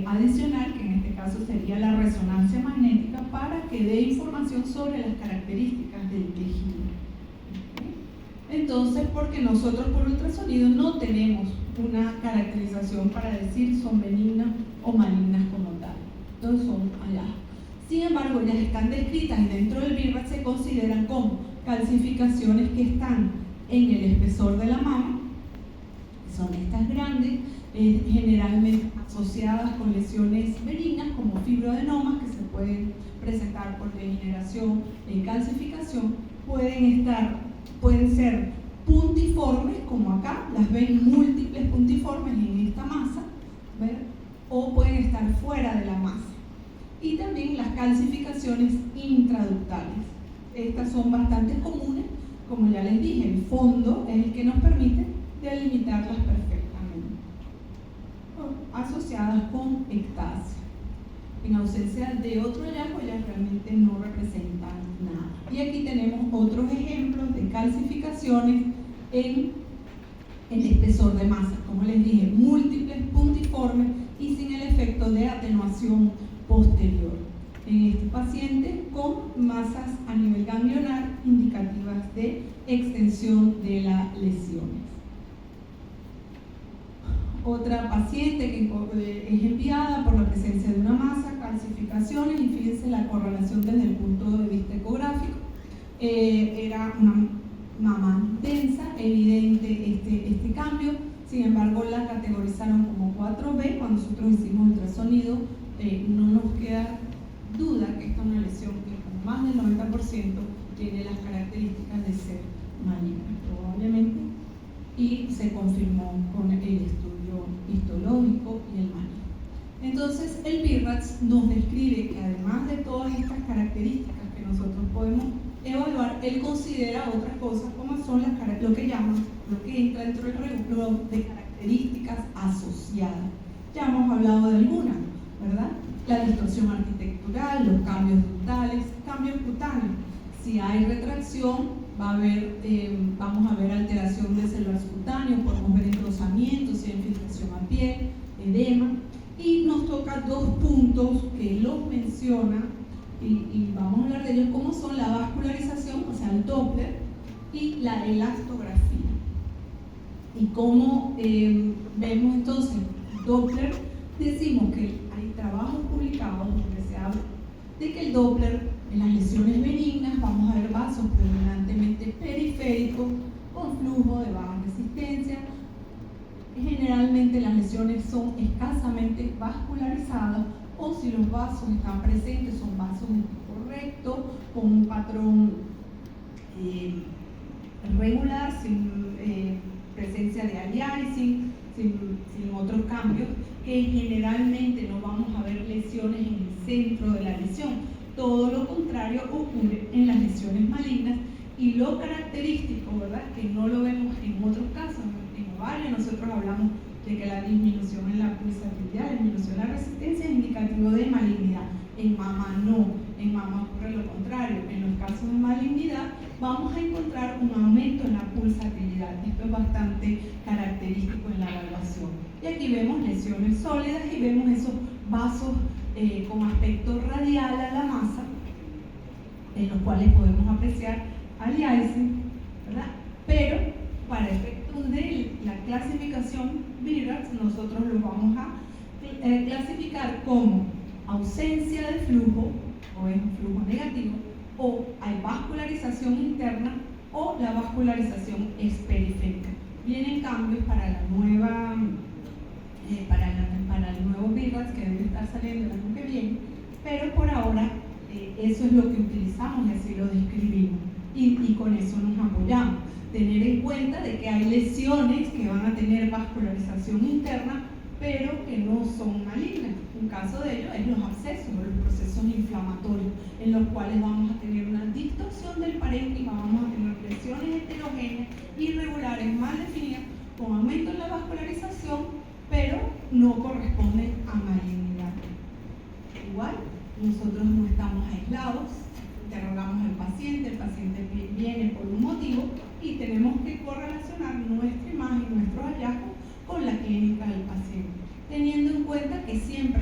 adicional, que en este caso sería la resonancia magnética, para que dé información sobre las características del tejido. Entonces, porque nosotros por ultrasonido no tenemos una caracterización para decir son benignas o malignas como tal. Entonces son allá. Sin embargo, ellas están descritas y dentro del BIRAT se consideran como calcificaciones que están en el espesor de la mama, son estas grandes, generalmente asociadas con lesiones benignas como fibroadenomas que se pueden presentar por degeneración y calcificación, pueden ser puntiformes como acá, las ven múltiples puntiformes en esta masa, ¿ver? O pueden estar fuera de la masa. Y también las calcificaciones intraductales. Estas son bastante comunes, como ya les dije, el fondo es el que nos permite delimitarlas perfectamente, asociadas con ectasia. En ausencia de otro hallazgo, ellas realmente no representan nada. Y aquí tenemos otros ejemplos de calcificaciones en el espesor de masa, como les dije, múltiples, puntiformes y sin el efecto de atenuación posterior. En este paciente con masas a nivel ganglionar indicativas de extensión de las lesiones. Otra paciente que es enviada por la presencia de una masa, calcificaciones, y fíjense la correlación desde el punto de vista ecográfico. Era una mama densa, evidente este cambio, sin embargo la categorizaron como 4B. Cuando nosotros hicimos ultrasonido, no nos queda duda que esta es una lesión que con más del 90% tiene las características de ser maligna, probablemente, y se confirmó con el estudio histológico y el manejo. Entonces el BIRATS nos describe que además de todas estas características que nosotros podemos evaluar, él considera otras cosas como son lo que entra dentro del renglón de características asociadas. Ya hemos hablado de algunas, ¿verdad? La distorsión arquitectural, los cambios ductales, cambios cutáneos. Si hay retracción, vamos a ver alteración del celular cutáneo, podemos ver engrosamiento, si hay infiltración a piel, edema. Y nos toca dos puntos que los menciona, y vamos a hablar de ellos, como son la vascularización, o sea, el Doppler, y la elastografía. Y como vemos entonces, Doppler, decimos que hay trabajos publicados donde se habla de que el Doppler en las lesiones benignas vamos a ver vasos predominantemente periféricos con flujo de baja resistencia. Generalmente las lesiones son escasamente vascularizadas, o si los vasos están presentes son vasos de tipo recto con un patrón regular, sin presencia de aliasing, sin otros cambios, que generalmente no vamos a ver lesiones en el centro de la lesión. Todo lo contrario ocurre en las lesiones malignas, y lo característico, ¿verdad?, que no lo vemos en otros casos. En ovario nosotros hablamos de que la disminución en la pulsatividad, la disminución en la resistencia es indicativo de malignidad. En mama no, en mama ocurre lo contrario. En los casos de malignidad vamos a encontrar un aumento en la pulsatividad. Esto es bastante característico en la evaluación. Y aquí vemos lesiones sólidas y vemos esos vasos con aspecto radial a la masa, en los cuales podemos apreciar aliasing, ¿verdad? Pero para efectos de la clasificación BIRATS, nosotros lo vamos a clasificar como ausencia de flujo, o es un flujo negativo, o hay vascularización interna, o la vascularización es periférica. Vienen cambios para la nueva para el nuevo BIRATS que debe estar saliendo el año que viene, pero por ahora eso es lo que utilizamos y así lo describimos, y con eso nos apoyamos. Tener en cuenta de que hay lesiones que van a tener vascularización interna, pero que no son malignas. Un caso de ello es los abscesos o los procesos inflamatorios, en los cuales vamos a tener una distorsión del parénquima, vamos a tener lesiones heterogéneas, irregulares, mal definidas, con aumento en la vascularización, pero no corresponden a malignidad. Igual, nosotros no estamos aislados, interrogamos al paciente, el paciente viene por un motivo y tenemos que correlacionar nuestra imagen, nuestro hallazgo con la clínica del paciente, teniendo en cuenta que siempre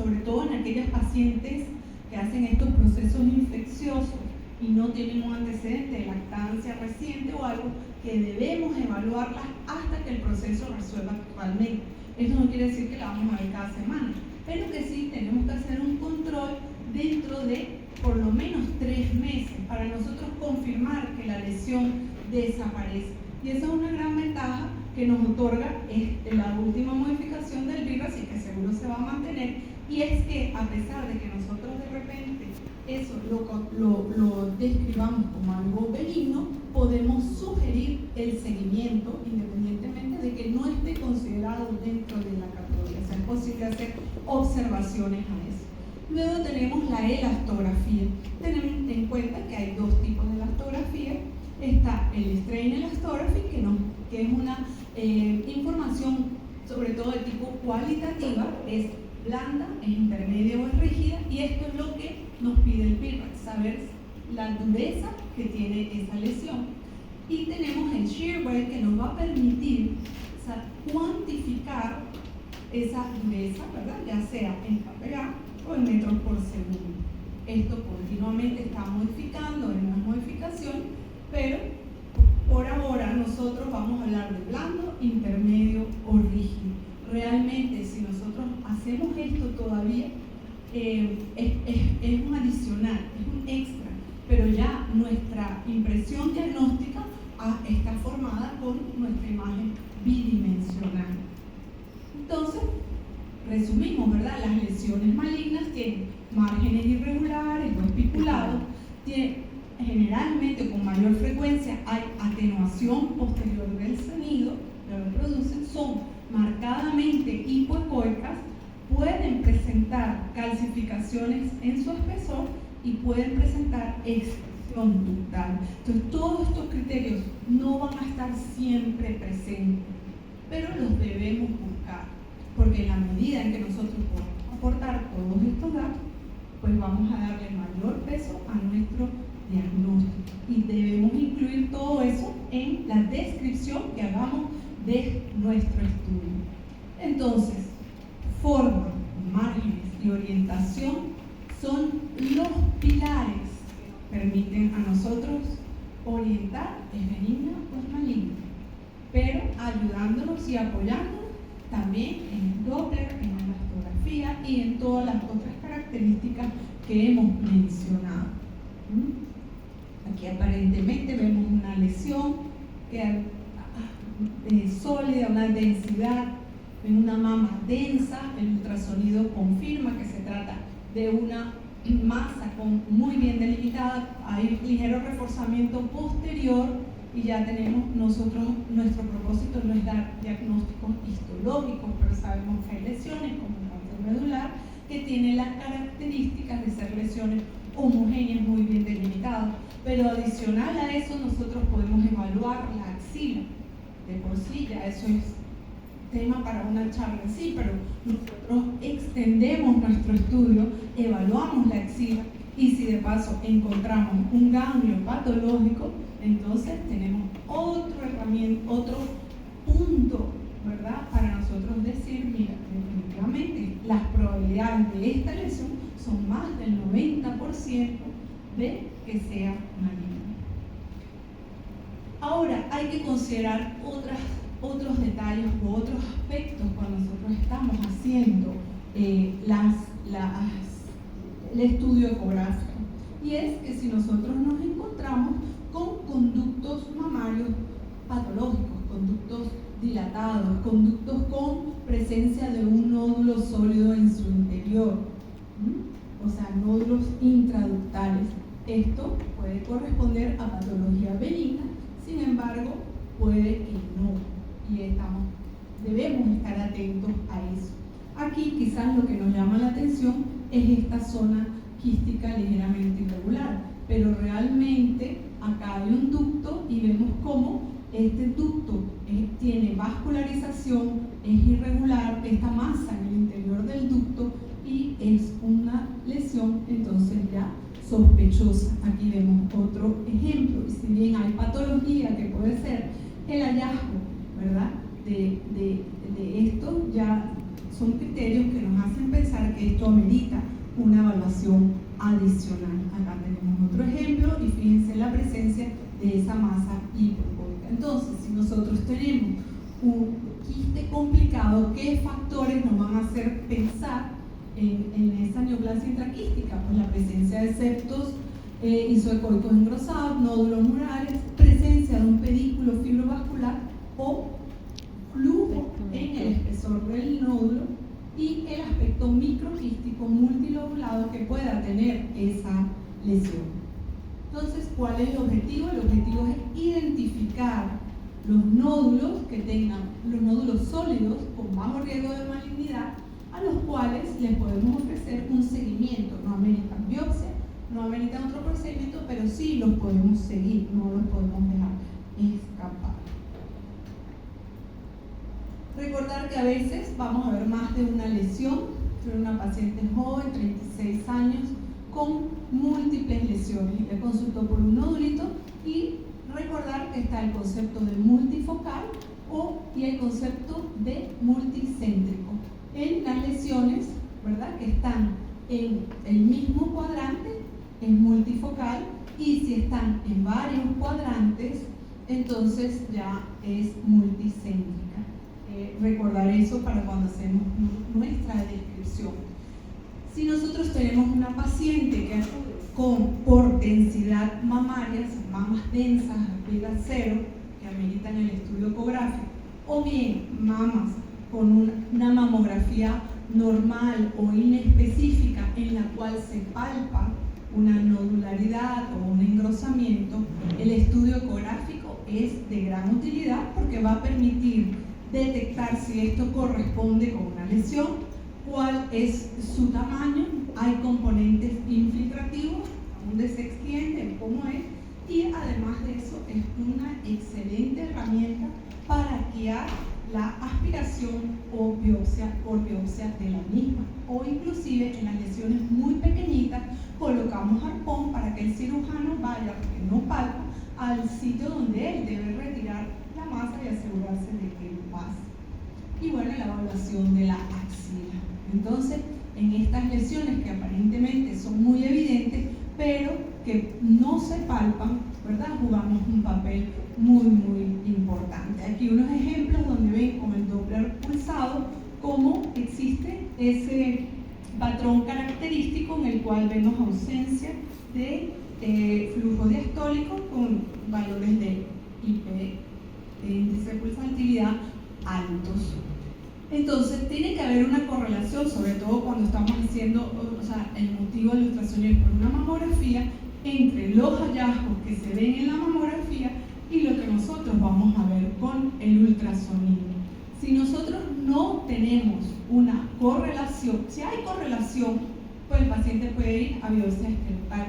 sobre todo en aquellas pacientes que hacen estos procesos infecciosos y no tienen un antecedente de lactancia reciente o algo, que debemos evaluarlas hasta que el proceso resuelva totalmente. Eso no quiere decir que la vamos a ver cada semana, pero que sí tenemos que hacer un control dentro de por lo menos 3 meses para nosotros confirmar que la lesión desaparece. Y esa es una gran ventaja que nos otorga la última modificación del BIRAS y que seguro se va a mantener, y es que a pesar de que nosotros de repente eso lo describamos como algo benigno, podemos sugerir el seguimiento independientemente de que no esté considerado dentro de la categoría. O sea, es posible hacer observaciones a eso. Luego tenemos la elastografía. Tenemos en cuenta que hay 2 tipos de elastografía. Está el strain elastography, que es una información sobre todo de tipo cualitativa, es blanda, es intermedia o es rígida, y esto es lo que nos pide el BIRAC, saber la dureza que tiene esa lesión. Y tenemos el shear weight, que nos va a permitir cuantificar esa dureza, ¿verdad? Ya sea en kPa o en metros por segundo. Esto continuamente está modificando, en una modificación, pero por ahora nosotros vamos a hablar de blando, intermedio o rígido. Realmente, si nosotros hacemos esto todavía, es un adicional, es un extra, pero ya nuestra impresión diagnóstica está formada con nuestra imagen bidimensional. Entonces, resumimos, ¿verdad? Las lesiones malignas tienen márgenes irregulares o espiculados, generalmente con mayor frecuencia hay atenuación posterior del sonido, lo producen, son marcadamente hipoecoicas, pueden presentar calcificaciones en su espesor y pueden presentar expresión ductal. Entonces, todos estos criterios no van a estar siempre presentes, pero los debemos buscar, porque en la medida en que nosotros podamos aportar todos estos datos, pues vamos a darle mayor peso a nuestro diagnóstico, y debemos incluir todo eso en la descripción que hagamos de nuestro estudio. Entonces, forma, márgenes y orientación son los pilares que permiten a nosotros orientar es benigna o es maligna, pero ayudándonos y apoyándonos también en el Doppler, en la elastografía y en todas las otras características que hemos mencionado. Aquí aparentemente vemos una lesión sólida, una densidad, en una mama densa. El ultrasonido confirma que se trata de una masa muy bien delimitada. Hay ligero reforzamiento posterior y ya tenemos nosotros, nuestro propósito no es dar diagnósticos histológicos, pero sabemos que hay lesiones como el cáncer medular que tienen las características de ser lesiones homogéneas muy bien delimitadas. Pero adicional a eso, nosotros podemos evaluar la axila. De por sí, ya eso es tema para una charla en sí, pero nosotros extendemos nuestro estudio, evaluamos la axila, y si de paso encontramos un ganglio patológico, entonces tenemos otra herramienta, otro punto, ¿verdad?, para nosotros decir, mira, definitivamente las probabilidades de esta lesión son más del 90% de que sea maligna. Ahora, hay que considerar otros detalles u otros aspectos cuando nosotros estamos haciendo el estudio ecográfico, y es que si nosotros nos encontramos con conductos mamarios patológicos, conductos dilatados, conductos con presencia de un nódulo sólido en su interior, o sea, nódulos intraductales, esto puede corresponder a patología benigna. Sin embargo, puede que no, y debemos estar atentos a eso. Aquí quizás lo que nos llama la atención es esta zona quística ligeramente irregular, pero realmente acá hay un ducto y vemos cómo este ducto tiene vascularización, es irregular, esta masa en el interior del ducto, y es una lesión entonces ya sospechosa. Aquí vemos otro ejemplo, y si bien hay patología que puede ser el hallazgo, ¿verdad?, de esto, ya son criterios que nos hacen pensar pensar que esto amerita una evaluación adicional. Acá tenemos otro ejemplo y fíjense la presencia de esa masa hipocóica. Entonces, si nosotros tenemos un quiste complicado, ¿qué factores nos van a hacer pensar en esa neoplasia intraquística? Pues la presencia de septos isoecoicos engrosados, nódulos murales, presencia de un pedículo fibrovascular o flujo en el espesor del nódulo y el aspecto microquístico multilobulado que pueda tener esa lesión. Entonces, ¿cuál es el objetivo? El objetivo es identificar los nódulos que tengan, los nódulos sólidos con bajo riesgo de malignidad, a los cuales les podemos ofrecer un seguimiento. No ameritan biopsia, no ameritan otro procedimiento, pero sí los podemos seguir, no los podemos dejar escapar. Recordar que a veces vamos a ver más de una lesión. Soy una paciente joven, 36 años, con múltiples lesiones. Le consultó por un nódulito y recordar que está el concepto de multifocal y el concepto de multicéntrico. En las lesiones, ¿verdad?, que están en el mismo cuadrante, es multifocal, y si están en varios cuadrantes, entonces ya es multicéntrica. Recordar eso para cuando hacemos nuestra descripción. Si nosotros tenemos una paciente que por densidad mamaria, mamas densas, alveolar cero, que ameritan el estudio ecográfico, o bien mamas con una mamografía normal o inespecífica en la cual se palpa una nodularidad o un engrosamiento, el estudio ecográfico es de gran utilidad porque va a permitir detectar si esto corresponde con una lesión, cuál es su tamaño, hay componentes infiltrativos, dónde se extiende, cómo es, y además de eso es una excelente herramienta para guiar la aspiración o biopsia por biopsia de la misma, o inclusive en las lesiones muy pequeñitas colocamos arpón para que el cirujano vaya, porque no palpa, al sitio donde él debe retirar la masa y asegurarse de que lo pase. Y bueno, la evaluación de la axila. Entonces, en estas lesiones que aparentemente son muy evidentes, pero que no se palpan, ¿verdad?, jugamos un papel muy, muy importante. Aquí unos ejemplos donde ven con el Doppler pulsado cómo existe ese patrón característico en el cual vemos ausencia de flujo diastólico con valores de índice de pulsatividad altos. Entonces, tiene que haber una correlación, sobre todo cuando estamos haciendo, el motivo del ultrasonido por una mamografía, entre los hallazgos que se ven en la mamografía y lo que nosotros vamos a ver con el ultrasonido. Si nosotros no tenemos una correlación, si hay correlación, pues el paciente puede ir a biopsia escleral